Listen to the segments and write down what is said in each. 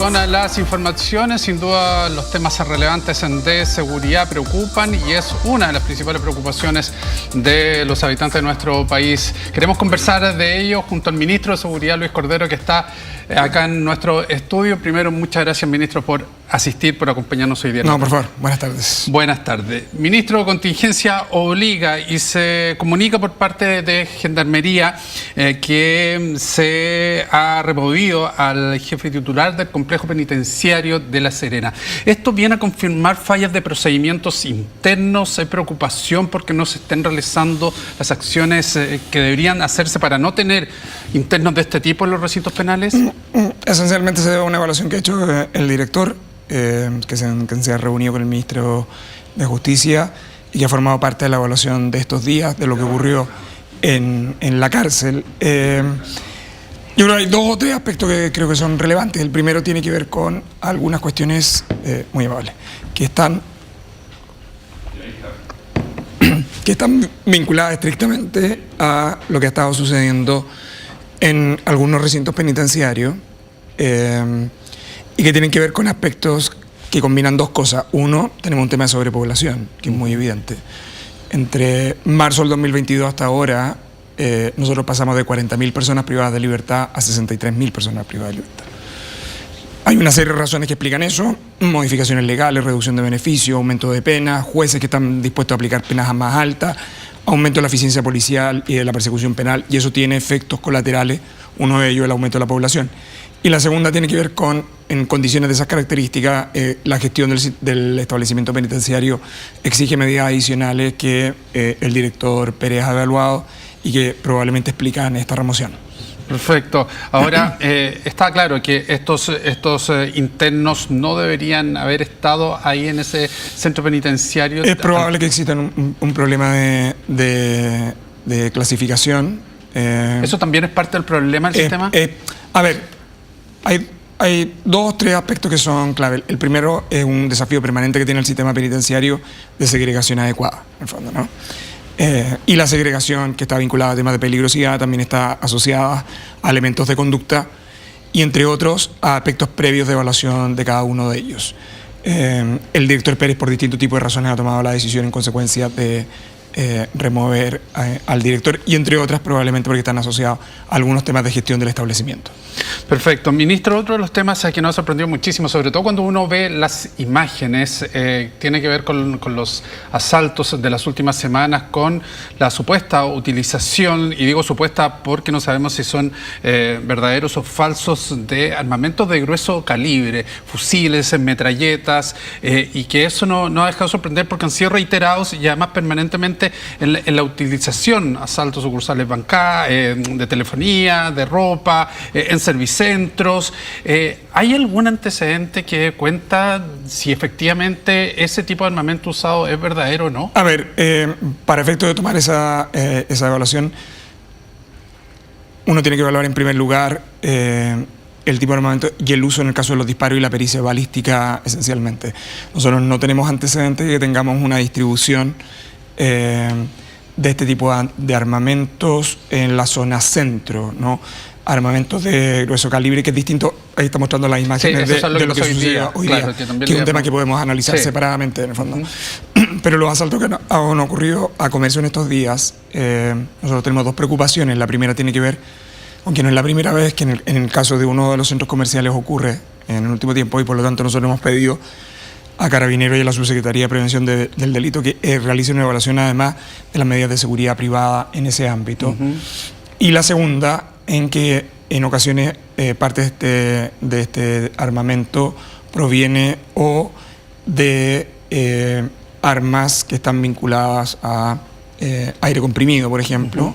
Con las informaciones, sin duda los temas relevantes de seguridad preocupan y es una de las principales preocupaciones de los habitantes de nuestro país. Queremos conversar de ello junto al ministro de Seguridad, Luis Cordero, que está acá en nuestro estudio. Primero, muchas gracias, ministro, por asistir, por acompañarnos hoy día. No, por favor, buenas tardes. Buenas tardes. Ministro, contingencia obliga y se comunica por parte de Gendarmería que se ha removido al jefe titular del complejo penitenciario de La Serena. Esto viene a confirmar fallas de procedimientos internos. Hay preocupación porque no se estén realizando las acciones que deberían hacerse para no tener internos de este tipo en los recintos penales. Esencialmente se debe a una evaluación que ha hecho el director, que se ha reunido con el ministro de Justicia y que ha formado parte de la evaluación de estos días, de lo que ocurrió en la cárcel. Yo creo que hay dos o tres aspectos que creo que son relevantes. El primero tiene que ver con algunas cuestiones muy amables, que están vinculadas estrictamente a lo que ha estado sucediendo en algunos recintos penitenciarios y que tienen que ver con aspectos que combinan dos cosas. Uno, tenemos un tema de sobrepoblación, que es muy evidente. Entre marzo del 2022 hasta ahora, nosotros pasamos de 40.000 personas privadas de libertad a 63.000 personas privadas de libertad. Hay una serie de razones que explican eso: modificaciones legales, reducción de beneficios, aumento de penas, jueces que están dispuestos a aplicar penas más altas, aumento de la eficiencia policial y de la persecución penal, y eso tiene efectos colaterales, uno de ellos el aumento de la población. Y la segunda tiene que ver con, en condiciones de esas características, la gestión del establecimiento penitenciario exige medidas adicionales que el director Pérez ha evaluado y que probablemente explican esta remoción. Perfecto. Ahora, está claro que estos internos no deberían haber estado ahí en ese centro penitenciario. Es probable que exista un problema de clasificación. ¿Eso también es parte del problema del sistema? A ver, hay dos o tres aspectos que son clave. El primero es un desafío permanente que tiene el sistema penitenciario de segregación adecuada, en el fondo, ¿no? Y la segregación, que está vinculada a temas de peligrosidad, también está asociada a elementos de conducta y, entre otros, a aspectos previos de evaluación de cada uno de ellos. El director Pérez, por distintos tipos de razones, ha tomado la decisión en consecuencia de remover al director, y entre otras probablemente porque están asociados a algunos temas de gestión del establecimiento. Perfecto. Ministro, otro de los temas que nos ha sorprendido muchísimo, sobre todo cuando uno ve las imágenes, tiene que ver con los asaltos de las últimas semanas, con la supuesta utilización, y digo supuesta porque no sabemos si son verdaderos o falsos, de armamentos de grueso calibre, fusiles, metralletas, y que eso no ha dejado de sorprender porque han sido reiterados y además permanentemente en la utilización, asaltos sucursales bancarias, de telefonía, de ropa, en servicentros. ¿Hay algún antecedente que cuenta si efectivamente ese tipo de armamento usado es verdadero o no? A ver, para efecto de tomar esa evaluación, uno tiene que evaluar en primer lugar el tipo de armamento y el uso en el caso de los disparos y la pericia balística, esencialmente. Nosotros no tenemos antecedentes de que tengamos una distribución de este tipo de armamentos en la zona centro, ¿no? Armamentos de grueso calibre, que es distinto. Ahí está mostrando las imágenes de lo que sucede hoy día, claro, que es un tema que podemos analizar separadamente, en el fondo. Pero los asaltos que han ocurrido a comercio en estos días, nosotros tenemos dos preocupaciones. La primera tiene que ver, aunque no es la primera vez que en el caso de uno de los centros comerciales ocurre en el último tiempo, y por lo tanto nosotros hemos pedido a Carabineros y a la Subsecretaría de Prevención del Delito que realicen una evaluación además de las medidas de seguridad privada en ese ámbito. Y la segunda, en que en ocasiones parte de este armamento proviene o de armas que están vinculadas a aire comprimido, por ejemplo,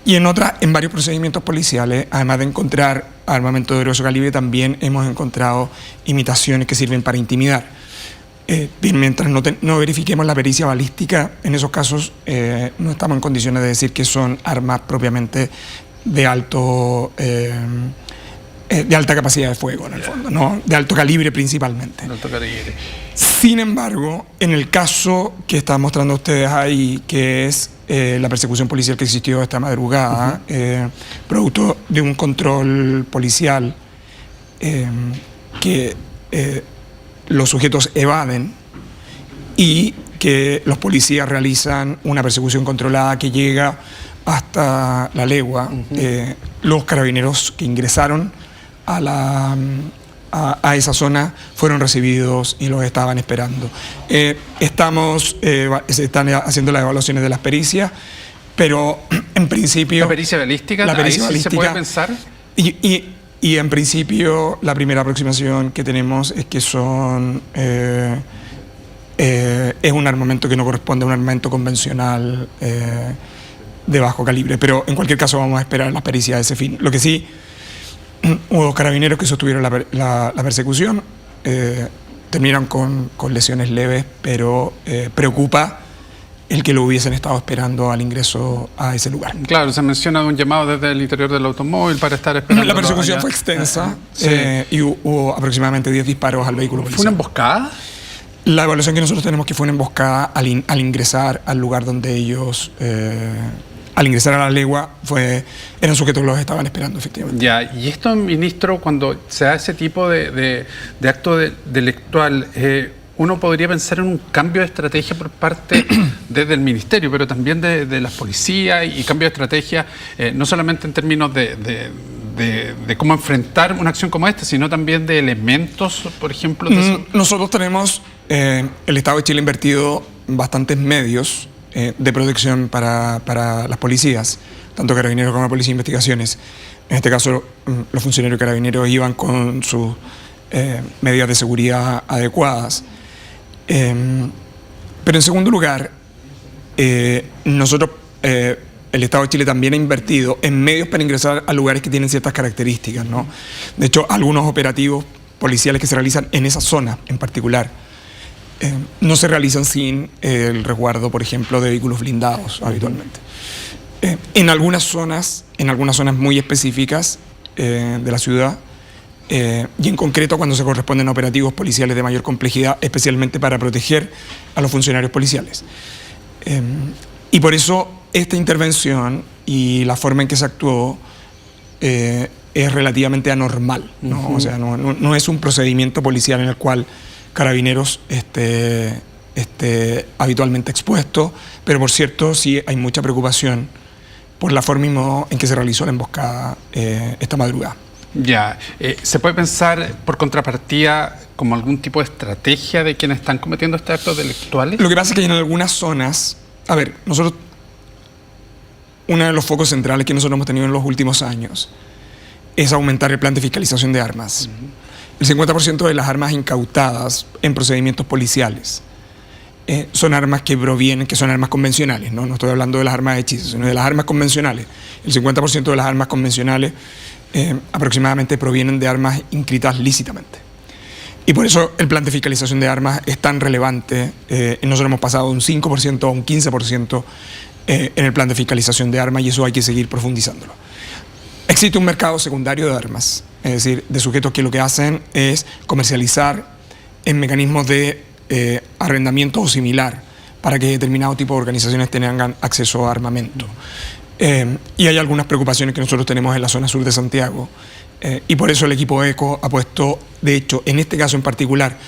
y en otras, en varios procedimientos policiales, además de encontrar armamento de grueso calibre, también hemos encontrado imitaciones que sirven para intimidar. Bien, mientras no verifiquemos la pericia balística, en esos casos no estamos en condiciones de decir que son armas propiamente de alta capacidad de fuego, en el fondo, ¿no? De alto calibre principalmente. Alto calibre. Sin embargo, en el caso que están mostrando ustedes ahí, que es la persecución policial que existió esta madrugada, producto de un control policial que los sujetos evaden y que los policías realizan una persecución controlada que llega hasta la legua. Los carabineros que ingresaron a esa zona fueron recibidos y los estaban esperando. Se están haciendo las evaluaciones de las pericias, pero en principio... ¿La pericia balística? La pericia balística ¿se puede pensar? Y en principio la primera aproximación que tenemos es que son... es un armamento que no corresponde a un armamento convencional de bajo calibre, pero en cualquier caso vamos a esperar las pericias de ese fin. Lo que sí, hubo carabineros que sostuvieron la persecución, terminaron con lesiones leves, pero preocupa el que lo hubiesen estado esperando al ingreso a ese lugar. Claro, se menciona un llamado desde el interior del automóvil para estar esperando. La persecución fue extensa, y hubo aproximadamente 10 disparos al vehículo policial. ¿Fue una emboscada? La evaluación que nosotros tenemos que fue una emboscada al ingresar al lugar donde ellos, al ingresar a la legua, eran sujetos que los estaban esperando, efectivamente. Ya, y esto, ministro, cuando se da ese tipo de acto delictual, uno podría pensar en un cambio de estrategia por parte desde el ministerio, pero también de las policías, y cambio de estrategia no solamente en términos de cómo enfrentar una acción como esta, sino también de elementos, por ejemplo. Nosotros tenemos, el Estado de Chile ha invertido bastantes medios de protección para las policías, tanto carabineros como la Policía de Investigaciones. En este caso, los funcionarios carabineros iban con sus medidas de seguridad adecuadas. Pero en segundo lugar, nosotros, el Estado de Chile también ha invertido en medios para ingresar a lugares que tienen ciertas características, ¿no? De hecho, algunos operativos policiales que se realizan en esa zona en particular no se realizan sin el resguardo, por ejemplo, de vehículos blindados habitualmente. En algunas zonas muy específicas de la ciudad, y en concreto cuando se corresponden a operativos policiales de mayor complejidad, especialmente para proteger a los funcionarios policiales. Y por eso esta intervención y la forma en que se actuó es relativamente anormal, ¿no? O sea, no es un procedimiento policial en el cual Carabineros esté habitualmente expuesto, pero por cierto sí hay mucha preocupación por la forma y modo en que se realizó la emboscada esta madrugada. Ya, ¿se puede pensar por contrapartida como algún tipo de estrategia de quienes están cometiendo estos actos delictuales? Lo que pasa es que en algunas zonas, a ver, nosotros, uno de los focos centrales que nosotros hemos tenido en los últimos años es aumentar el plan de fiscalización de armas. El 50% de las armas incautadas en procedimientos policiales son armas que son armas convencionales, ¿no? No estoy hablando de las armas de hechizo, sino de las armas convencionales. El 50% de las armas convencionales aproximadamente provienen de armas inscritas lícitamente. Y por eso el plan de fiscalización de armas es tan relevante. Nosotros hemos pasado de un 5% a un 15% en el plan de fiscalización de armas, y eso hay que seguir profundizándolo. Existe un mercado secundario de armas, es decir, de sujetos que lo que hacen es comercializar en mecanismos de arrendamiento o similar para que determinado tipo de organizaciones tengan acceso a armamento. Y hay algunas preocupaciones que nosotros tenemos en la zona sur de Santiago, y por eso el equipo ECO ha puesto, de hecho, en este caso en particular,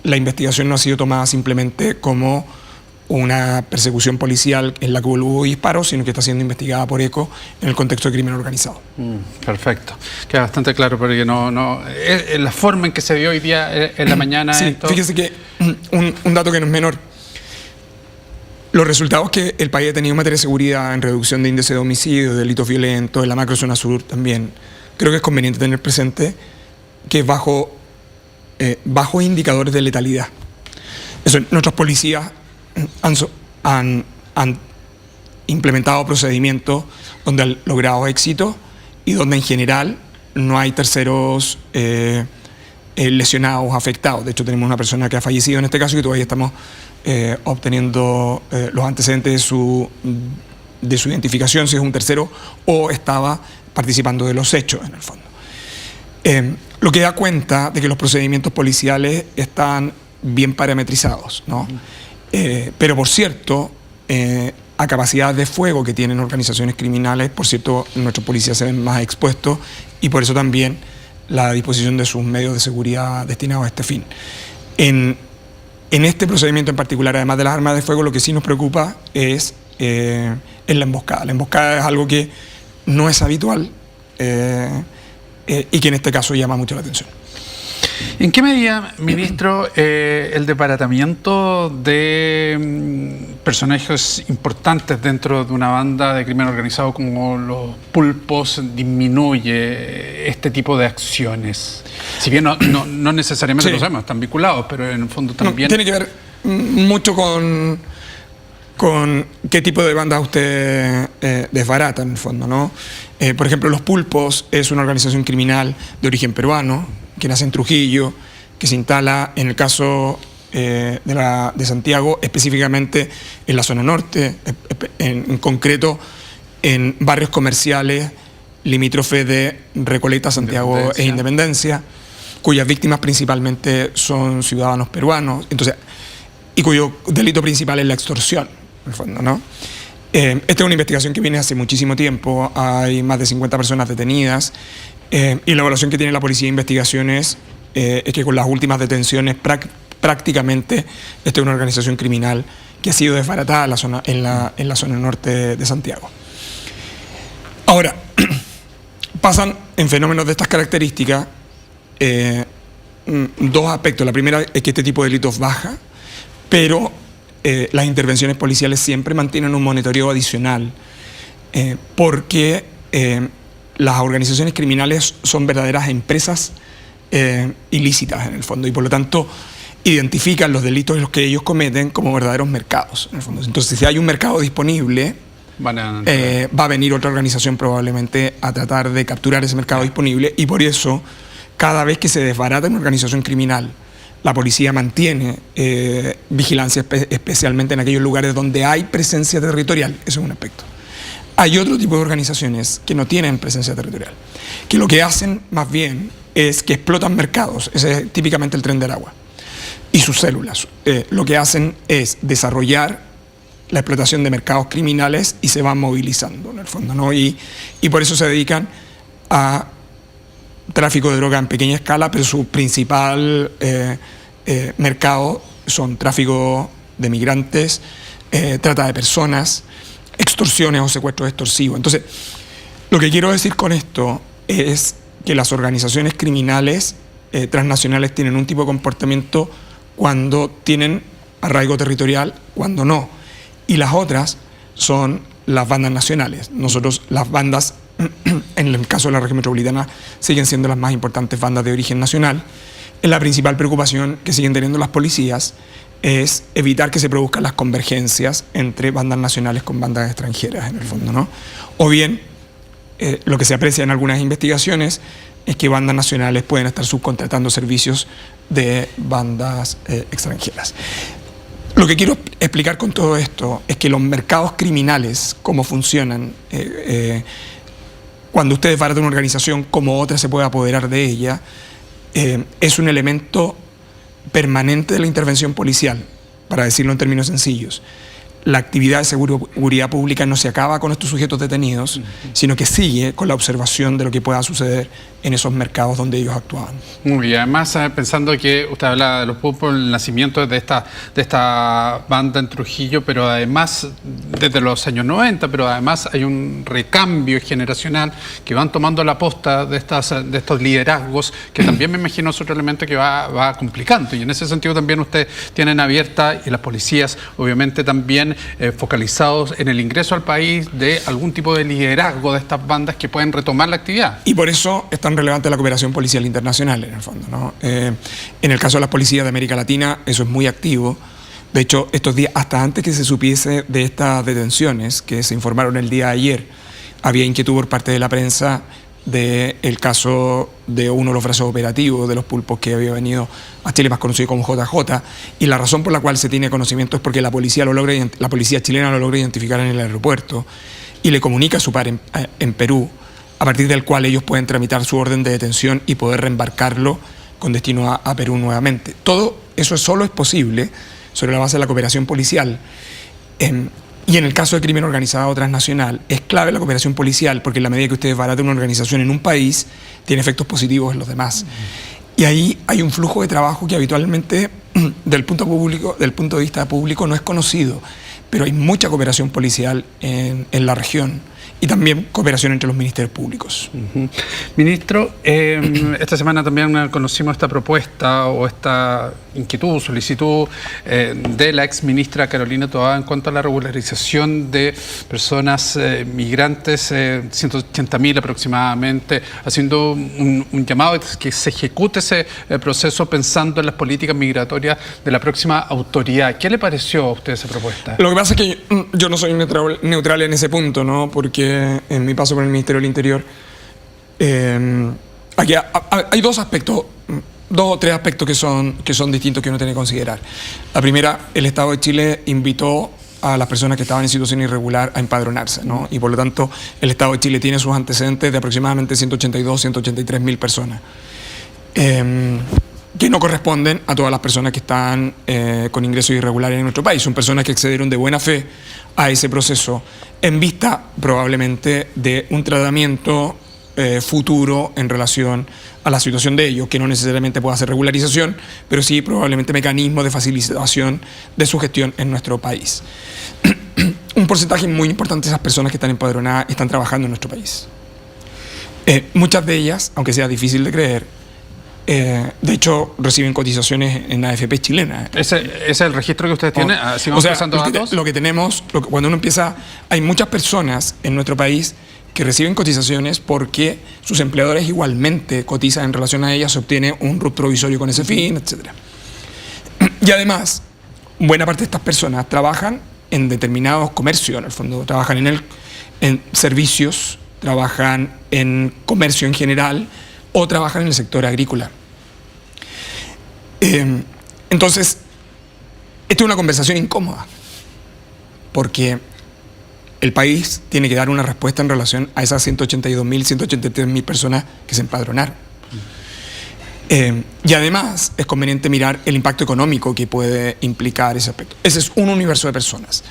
la investigación no ha sido tomada simplemente como una persecución policial en la que hubo disparos, sino que está siendo investigada por ECO en el contexto de crimen organizado. Perfecto. Queda bastante claro, porque la forma en que se dio hoy día en la mañana... Sí, fíjese que un dato que no es menor. Los resultados que el país ha tenido en materia de seguridad, en reducción de índice de homicidio, de delitos violentos, en la macrozona sur también, creo que es conveniente tener presente que es bajo indicadores de letalidad. Eso, nuestras policías han implementado procedimientos donde han logrado éxito y donde en general no hay terceros lesionados, afectados. De hecho, tenemos una persona que ha fallecido en este caso y todavía estamos obteniendo los antecedentes de su identificación, si es un tercero o estaba participando de los hechos en el fondo. Lo que da cuenta de que los procedimientos policiales están bien parametrizados, ¿no? Pero por cierto, a capacidad de fuego que tienen organizaciones criminales, por cierto, nuestros policías se ven más expuestos, y por eso también la disposición de sus medios de seguridad destinados a este fin. En este procedimiento en particular, además de las armas de fuego, lo que sí nos preocupa es la emboscada. La emboscada es algo que no es habitual y que en este caso llama mucho la atención. ¿En qué medida, ministro, el desbaratamiento de personajes importantes dentro de una banda de crimen organizado como los pulpos disminuye este tipo de acciones? Si bien no necesariamente lo sabemos, están vinculados, pero en el fondo también... Tiene que ver mucho con qué tipo de bandas usted desbarata, en el fondo, ¿no? Por ejemplo, los pulpos es una organización criminal de origen peruano, que nace en Trujillo, que se instala, en el caso de Santiago, específicamente en la zona norte, en concreto en barrios comerciales limítrofes de Recoleta, Santiago e Independencia, cuyas víctimas principalmente son ciudadanos peruanos, entonces, y cuyo delito principal es la extorsión, en el fondo, ¿no? Esta es una investigación que viene hace muchísimo tiempo, hay más de 50 personas detenidas, y la evaluación que tiene la Policía de Investigaciones es que con las últimas detenciones prácticamente esta es una organización criminal que ha sido desbaratada en la zona norte de Santiago. Ahora, pasan en fenómenos de estas características dos aspectos. La primera es que este tipo de delitos baja, pero las intervenciones policiales siempre mantienen un monitoreo adicional porque las organizaciones criminales son verdaderas empresas ilícitas en el fondo y por lo tanto identifican los delitos en los que ellos cometen como verdaderos mercados en el fondo. Entonces, si hay un mercado disponible, va a venir otra organización probablemente a tratar de capturar ese mercado disponible y por eso cada vez que se desbarata una organización criminal, la policía mantiene vigilancia especialmente en aquellos lugares donde hay presencia territorial. Eso es un aspecto. Hay otro tipo de organizaciones que no tienen presencia territorial, que lo que hacen más bien es que explotan mercados, ese es típicamente el Tren del Agua, y sus células. Lo que hacen es desarrollar la explotación de mercados criminales y se van movilizando en el fondo, ¿no? Y por eso se dedican a tráfico de droga en pequeña escala, pero su principal mercado son tráfico de migrantes, trata de personas, extorsiones o secuestros extorsivos. Entonces, lo que quiero decir con esto es que las organizaciones criminales transnacionales tienen un tipo de comportamiento cuando tienen arraigo territorial, cuando no. Y las otras son las bandas nacionales. Nosotros, las bandas, en el caso de la región metropolitana, siguen siendo las más importantes bandas de origen nacional. La principal preocupación que siguen teniendo las policías es evitar que se produzcan las convergencias entre bandas nacionales con bandas extranjeras, en el fondo, ¿no? O bien, lo que se aprecia en algunas investigaciones es que bandas nacionales pueden estar subcontratando servicios de bandas extranjeras. Lo que quiero explicar con todo esto es que los mercados criminales, cómo funcionan, cuando usted desbarata una organización, como otra se puede apoderar de ella, es un elemento permanente de la intervención policial, para decirlo en términos sencillos. La actividad de seguridad pública no se acaba con estos sujetos detenidos, sino que sigue con la observación de lo que pueda suceder en esos mercados donde ellos actuaban. Muy bien, además pensando que usted habla de los pulpos, el nacimiento de esta banda en Trujillo, pero además desde los años 90, pero además hay un recambio generacional que van tomando la posta de estos liderazgos, que también me imagino es otro elemento que va complicando, y en ese sentido también ustedes tienen abierta, y las policías obviamente también focalizados en el ingreso al país de algún tipo de liderazgo de estas bandas que pueden retomar la actividad. Y por eso es tan relevante la cooperación policial internacional, en el fondo, ¿no? En el caso de las policías de América Latina, eso es muy activo. De hecho, estos días, hasta antes que se supiese de estas detenciones, que se informaron el día de ayer, había inquietud por parte de la prensa del caso de uno de los brazos operativos de los pulpos que había venido a Chile, más conocido como JJ, y la razón por la cual se tiene conocimiento es porque la policía chilena lo logra identificar en el aeropuerto y le comunica a su par en Perú, a partir del cual ellos pueden tramitar su orden de detención y poder reembarcarlo con destino a Perú nuevamente. Todo eso solo es posible sobre la base de la cooperación policial. Y en el caso de crimen organizado transnacional, es clave la cooperación policial, porque en la medida que usted desbarata una organización en un país, tiene efectos positivos en los demás. Y ahí hay un flujo de trabajo que habitualmente, del punto de vista público, no es conocido, pero hay mucha cooperación policial en la región. Y también cooperación entre los ministerios públicos. Ministro, esta semana también conocimos esta propuesta o esta inquietud, solicitud de la ex ministra Carolina Toá en cuanto a la regularización de personas migrantes, 180.000 aproximadamente, haciendo un llamado a que se ejecute ese proceso pensando en las políticas migratorias de la próxima autoridad. ¿Qué le pareció a usted esa propuesta? Lo que pasa es que yo no soy neutral en ese punto, ¿no? Porque en mi paso por el Ministerio del Interior, aquí hay dos o tres aspectos que son distintos que uno tiene que considerar. La primera, el Estado de Chile invitó a las personas que estaban en situación irregular a empadronarse, ¿no? Y por lo tanto, el Estado de Chile tiene sus antecedentes de aproximadamente 183.000 personas, que no corresponden a todas las personas que están con ingresos irregulares en nuestro país. Son personas que accedieron de buena fe a ese proceso en vista probablemente de un tratamiento futuro en relación a la situación de ellos, que no necesariamente pueda ser regularización, pero sí probablemente mecanismos de facilitación de su gestión en nuestro país. Un porcentaje muy importante de esas personas que están empadronadas están trabajando en nuestro país. Muchas de ellas, aunque sea difícil de creer, de hecho reciben cotizaciones en AFP chilena. ¿Ese es el registro que ustedes tienen? ¿Si vamos pasando datos? Lo que tenemos, cuando uno empieza, hay muchas personas en nuestro país que reciben cotizaciones porque sus empleadores igualmente cotizan en relación a ellas, se obtiene un RUT provisorio con ese fin, etc. Y además, buena parte de estas personas trabajan en determinados comercios, en el fondo, trabajan en servicios, trabajan en comercio en general o trabajan en el sector agrícola. Entonces, esta es una conversación incómoda, porque el país tiene que dar una respuesta en relación a esas 182.000, 183.000 personas que se empadronaron. Y además es conveniente mirar el impacto económico que puede implicar ese aspecto. Ese es un universo de personas.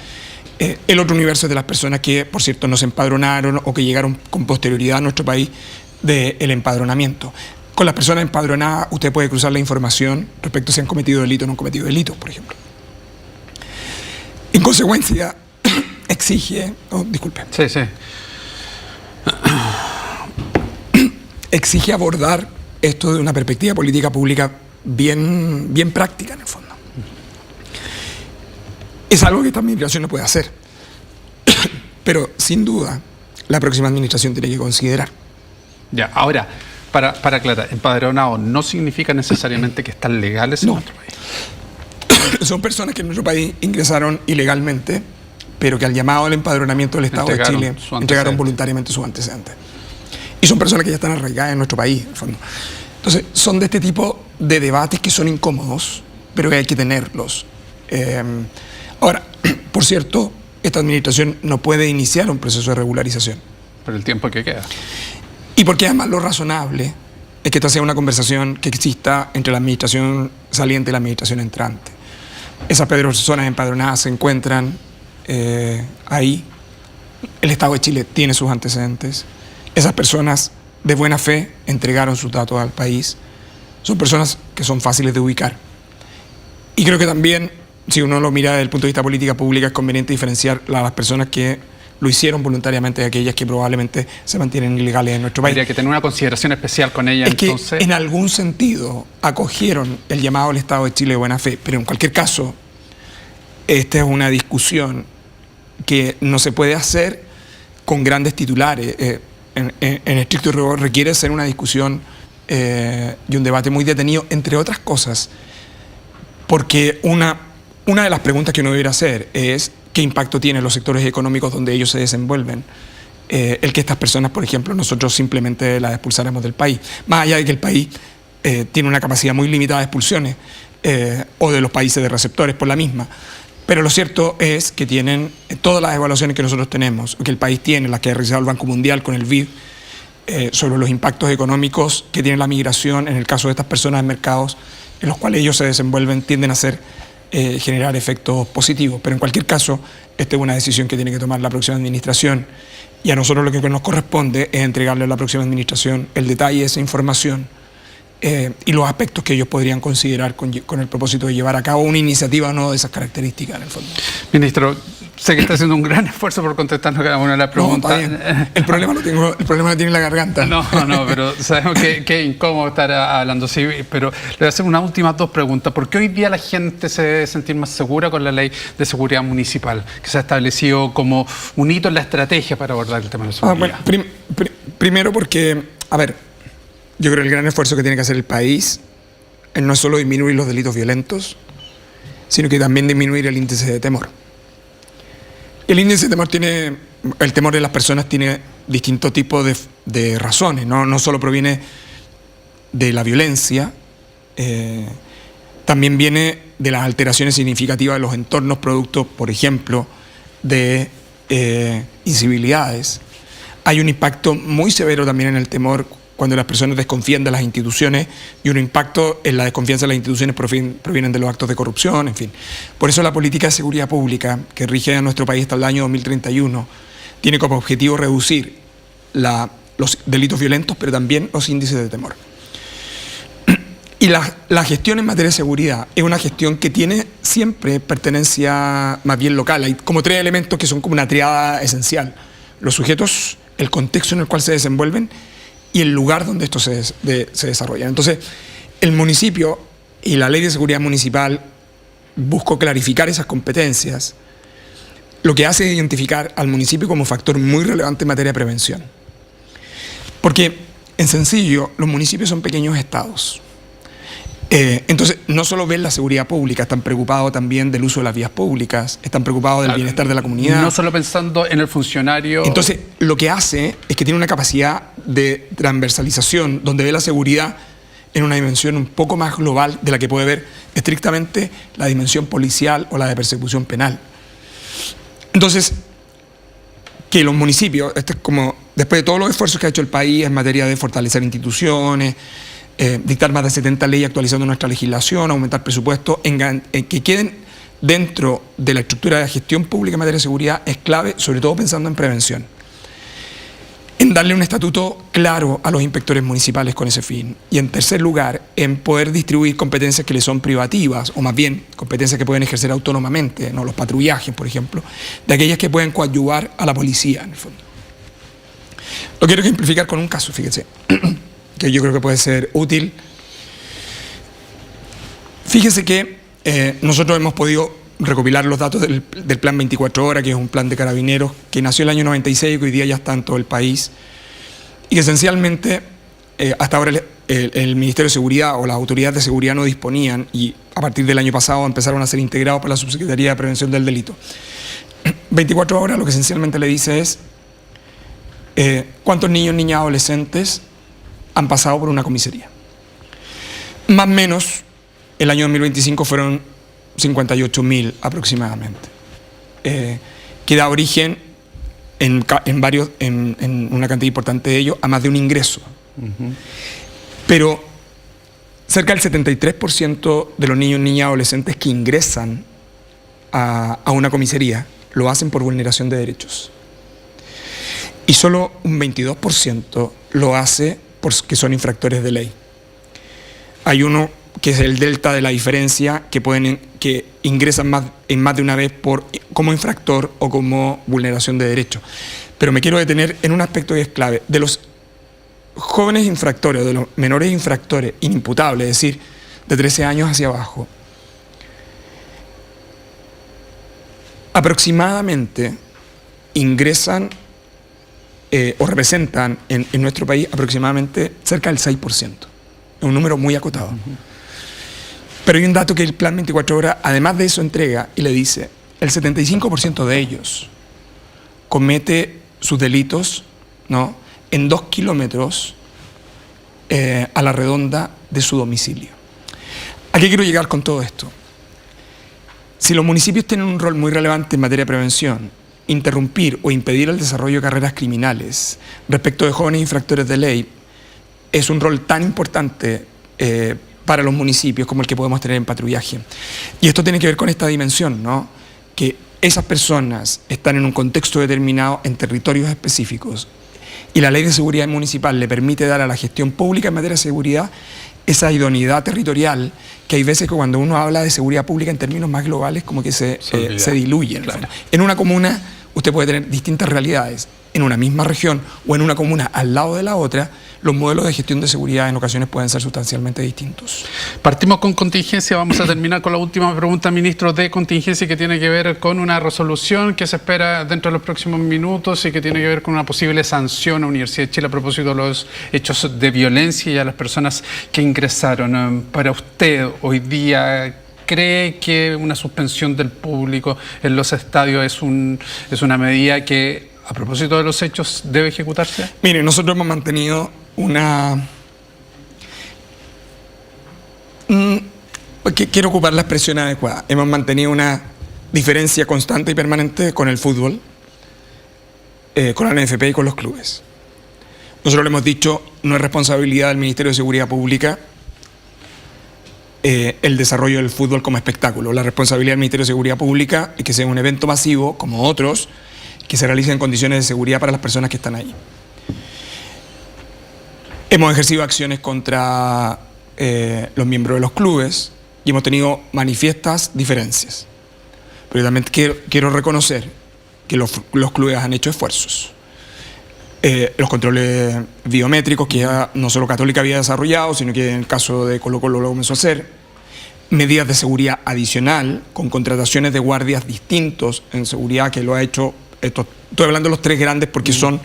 El otro universo es de las personas que, por cierto, no se empadronaron o que llegaron con posterioridad a nuestro país del empadronamiento. Con las personas empadronadas usted puede cruzar la información respecto a si han cometido delitos o no han cometido delitos, por ejemplo. En consecuencia, exige... Oh, disculpe. Sí, sí. Exige abordar esto de una perspectiva política pública bien práctica, en el fondo. Es algo que esta administración no puede hacer. Pero, sin duda, la próxima administración tiene que considerar. Ya, ahora, para aclarar, empadronado no significa necesariamente que están legales en nuestro país. Son personas que en nuestro país ingresaron ilegalmente, pero que al llamado al empadronamiento del Estado de Chile entregaron voluntariamente sus antecedentes. Y son personas que ya están arraigadas en nuestro país, en el fondo. Entonces, son de este tipo de debates que son incómodos, pero que hay que tenerlos. Ahora, por cierto, esta administración no puede iniciar un proceso de regularización. Por el tiempo que queda. Y porque además lo razonable es que esta sea una conversación que exista entre la administración saliente y la administración entrante. Esas personas empadronadas se encuentran ahí. El Estado de Chile tiene sus antecedentes. Esas personas de buena fe entregaron sus datos al país. Son personas que son fáciles de ubicar. Y creo que también, si uno lo mira desde el punto de vista de política pública, es conveniente diferenciar a las personas que lo hicieron voluntariamente de aquellas que probablemente se mantienen ilegales en nuestro país. Habría que tener una consideración especial con ellas, entonces. Que en algún sentido acogieron el llamado al Estado de Chile de buena fe, pero en cualquier caso, esta es una discusión que no se puede hacer con grandes titulares. En estricto rigor requiere ser una discusión y un debate muy detenido, entre otras cosas, porque una de las preguntas que uno debería hacer es qué impacto tienen los sectores económicos donde ellos se desenvuelven. El que estas personas, por ejemplo, nosotros simplemente las expulsáramos del país, más allá de que el país tiene una capacidad muy limitada de expulsiones, o de los países de receptores por la misma. Pero lo cierto es que tienen todas las evaluaciones que nosotros tenemos, que el país tiene, las que ha realizado el Banco Mundial con el BID, sobre los impactos económicos que tiene la migración en el caso de estas personas en mercados en los cuales ellos se desenvuelven, tienden a ser generar efectos positivos. Pero en cualquier caso, esta es una decisión que tiene que tomar la próxima administración, y a nosotros lo que nos corresponde es entregarle a la próxima administración el detalle de esa información y los aspectos que ellos podrían considerar con el propósito de llevar a cabo una iniciativa no de esas características en el fondo. Ministro, sé que está haciendo un gran esfuerzo por contestarnos cada una de las preguntas. No, el problema lo tiene en la garganta. No, pero sabemos que es incómodo estar hablando así, pero le voy a hacer unas últimas 2 preguntas. ¿Por qué hoy día la gente se debe sentir más segura con la ley de seguridad municipal, que se ha establecido como un hito en la estrategia para abordar el tema de la seguridad? Bueno, primero porque, a ver, yo creo que el gran esfuerzo que tiene que hacer el país no es solo disminuir los delitos violentos, sino que también disminuir el índice de temor. El índice de temor el temor de las personas tiene distintos tipos de razones, no solo proviene de la violencia, también viene de las alteraciones significativas de los entornos producto, por ejemplo, de incivilidades. Hay un impacto muy severo también en el temor cuando las personas desconfían de las instituciones, y un impacto en la desconfianza de las instituciones provienen de los actos de corrupción, en fin. Por eso la política de seguridad pública que rige a nuestro país hasta el año 2031 tiene como objetivo reducir los delitos violentos, pero también los índices de temor. Y la gestión en materia de seguridad es una gestión que tiene siempre pertenencia más bien local. Hay como 3 elementos que son como una triada esencial: los sujetos, el contexto en el cual se desenvuelven y el lugar donde esto se desarrolla. Entonces, el municipio y la ley de seguridad municipal buscó clarificar esas competencias. Lo que hace es identificar al municipio como factor muy relevante en materia de prevención. Porque, en sencillo, los municipios son pequeños estados. Entonces, no solo ven la seguridad pública, están preocupados también del uso de las vías públicas, están preocupados del bienestar de la comunidad. No solo pensando en el funcionario. Entonces, lo que hace es que tiene una capacidad de transversalización, donde ve la seguridad en una dimensión un poco más global de la que puede ver estrictamente la dimensión policial o la de persecución penal. Entonces, que los municipios, esto es como, después de todos los esfuerzos que ha hecho el país en materia de fortalecer instituciones, dictar más de 70 leyes actualizando nuestra legislación, aumentar presupuestos, que queden dentro de la estructura de la gestión pública en materia de seguridad, es clave, sobre todo pensando en prevención. En darle un estatuto claro a los inspectores municipales con ese fin. Y en tercer lugar, en poder distribuir competencias que les son privativas, o más bien competencias que pueden ejercer autónomamente, ¿no? Los patrullajes, por ejemplo, de aquellas que pueden coadyuvar a la policía, en el fondo. Lo quiero ejemplificar con un caso, fíjense, que yo creo que puede ser útil. Fíjese que nosotros hemos podido recopilar los datos del Plan 24 Horas, que es un plan de carabineros que nació el año 96 y que hoy día ya está en todo el país, y que esencialmente hasta ahora el Ministerio de Seguridad o las autoridades de seguridad no disponían, y a partir del año pasado empezaron a ser integrados por la Subsecretaría de Prevención del Delito. 24 Horas lo que esencialmente le dice es cuántos niños, niñas, adolescentes han pasado por una comisaría. Más o menos, el año 2025 fueron 58.000 aproximadamente, que da origen en una cantidad importante de ellos a más de un ingreso. Pero cerca del 73% de los niños, niñas, adolescentes que ingresan a una comisaría lo hacen por vulneración de derechos. Y solo un 22% lo hace porque son infractores de ley. Hay uno que es el delta de la diferencia, que ingresan en más de una vez como infractor o como vulneración de derechos. Pero me quiero detener en un aspecto que es clave. De los jóvenes infractores, de los menores infractores inimputables, es decir, de 13 años hacia abajo, aproximadamente ingresan o representan en nuestro país aproximadamente cerca del 6%. Es un número muy acotado. Pero hay un dato que el Plan 24 Horas, además de eso, entrega y le dice: el 75% de ellos comete sus delitos, ¿no?, en 2 kilómetros a la redonda de su domicilio. ¿A qué quiero llegar con todo esto? Si los municipios tienen un rol muy relevante en materia de prevención, interrumpir o impedir el desarrollo de carreras criminales respecto de jóvenes infractores de ley es un rol tan importante para los municipios como el que podemos tener en patrullaje. Y esto tiene que ver con esta dimensión, ¿no? Que esas personas están en un contexto determinado, en territorios específicos, y la Ley de Seguridad Municipal le permite dar a la gestión pública en materia de seguridad esa idoneidad territorial, que hay veces que cuando uno habla de seguridad pública en términos más globales como que se diluye. Claro. En una comuna usted puede tener distintas realidades. En una misma región o en una comuna al lado de la otra, los modelos de gestión de seguridad en ocasiones pueden ser sustancialmente distintos. Partimos con contingencia, vamos a terminar con la última pregunta, ministro, de contingencia, que tiene que ver con una resolución que se espera dentro de los próximos minutos y que tiene que ver con una posible sanción a la Universidad de Chile a propósito de los hechos de violencia y a las personas que ingresaron. Para usted, hoy día, ¿cree que una suspensión del público en los estadios es una medida que, a propósito de los hechos, debe ejecutarse? Mire, nosotros hemos mantenido quiero ocupar la expresión adecuada. Hemos mantenido una diferencia constante y permanente con el fútbol, con la NFP y con los clubes. Nosotros le hemos dicho, no es responsabilidad del Ministerio de Seguridad Pública el desarrollo del fútbol como espectáculo. La responsabilidad del Ministerio de Seguridad Pública es que sea un evento masivo, como otros, que se realicen en condiciones de seguridad para las personas que están ahí. Hemos ejercido acciones contra los miembros de los clubes y hemos tenido manifiestas diferencias. Pero también quiero reconocer que los clubes han hecho esfuerzos. Los controles biométricos que ya no solo Católica había desarrollado, sino que en el caso de Colo-Colo lo comenzó a hacer. Medidas de seguridad adicional, con contrataciones de guardias distintos en seguridad que lo ha hecho. Estoy hablando de los tres grandes porque son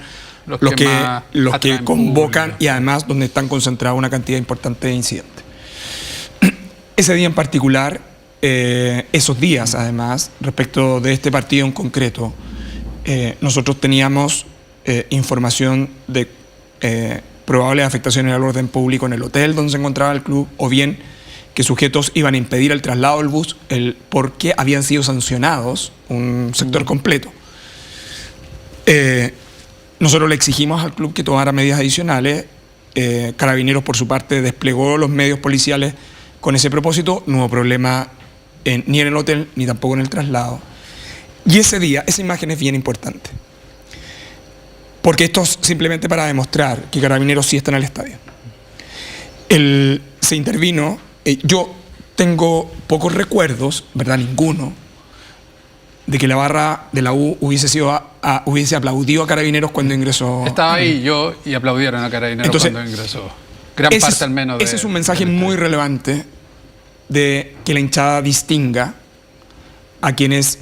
los que convocan público, y además donde están concentradas una cantidad importante de incidentes. Ese día en particular, esos días además, respecto de este partido en concreto, nosotros teníamos información de probables afectaciones al orden público en el hotel donde se encontraba el club, o bien que sujetos iban a impedir el traslado del bus porque habían sido sancionados un sector completo. Nosotros le exigimos al club que tomara medidas adicionales. Carabineros, por su parte, desplegó los medios policiales con ese propósito. No hubo problema ni en el hotel ni tampoco en el traslado. Y ese día, esa imagen es bien importante, porque esto es simplemente para demostrar que Carabineros sí está en el estadio. Se intervino. Yo tengo pocos recuerdos, ¿verdad? Ninguno, de que la barra de la U hubiese aplaudido a Carabineros cuando ingresó. Estaba ahí yo y aplaudieron a Carabineros. Entonces, cuando ingresó. Gran parte al menos. Ese es un mensaje muy relevante de que la hinchada distinga a quienes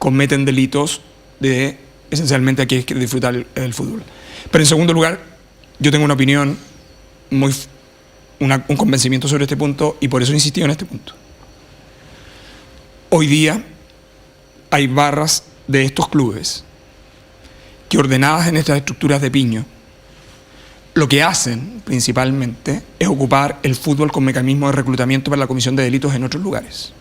cometen delitos de esencialmente a quienes quieren disfrutar el fútbol. Pero en segundo lugar, yo tengo una opinión, un convencimiento sobre este punto, y por eso he insistido en este punto. Hoy día hay barras de estos clubes que, ordenadas en estas estructuras de piño, lo que hacen principalmente es ocupar el fútbol con mecanismos de reclutamiento para la comisión de delitos en otros lugares.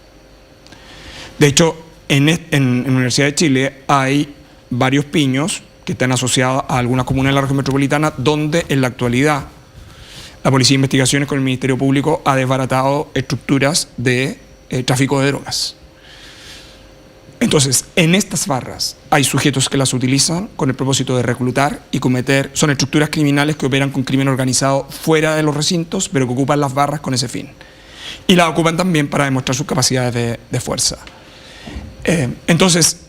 De hecho, en la Universidad de Chile hay varios piños que están asociados a algunas comunas de la región metropolitana, donde en la actualidad la Policía de Investigaciones con el Ministerio Público ha desbaratado estructuras de tráfico de drogas. Entonces, en estas barras hay sujetos que las utilizan con el propósito de reclutar y cometer. Son estructuras criminales que operan con crimen organizado fuera de los recintos, pero que ocupan las barras con ese fin. Y las ocupan también para demostrar sus capacidades de fuerza. Entonces,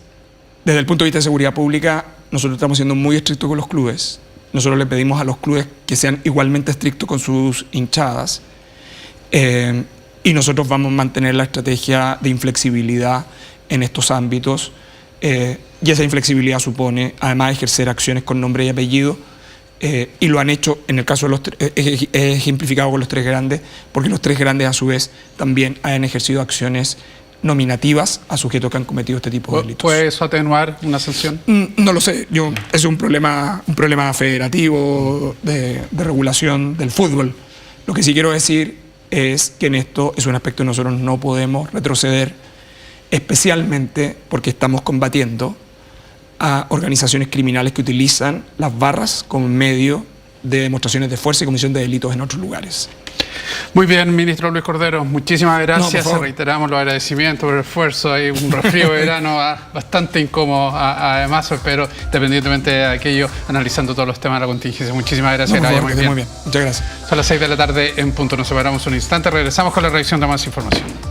desde el punto de vista de seguridad pública, nosotros estamos siendo muy estrictos con los clubes. Nosotros le pedimos a los clubes que sean igualmente estrictos con sus hinchadas. Y nosotros vamos a mantener la estrategia de inflexibilidad en estos ámbitos, y esa inflexibilidad supone además ejercer acciones con nombre y apellido, y lo han hecho en el caso de ejemplificado con los tres grandes, porque los tres grandes a su vez también han ejercido acciones nominativas a sujetos que han cometido este tipo de delitos. ¿Puede eso atenuar una sanción? No lo sé, es un problema federativo de regulación del fútbol. Lo que sí quiero decir es que en esto es un aspecto que nosotros no podemos retroceder, especialmente porque estamos combatiendo a organizaciones criminales que utilizan las barras como medio de demostraciones de fuerza y comisión de delitos en otros lugares. Muy bien, ministro Luis Cordero, muchísimas gracias. No, reiteramos los agradecimientos por el esfuerzo. Hay un resfrío de verano bastante incómodo, además, pero independientemente de aquello, analizando todos los temas de la contingencia. Muchísimas gracias. No, muy bien. Muchas gracias. Son las 6 de la tarde en punto. Nos separamos un instante. Regresamos con la revisión de más información.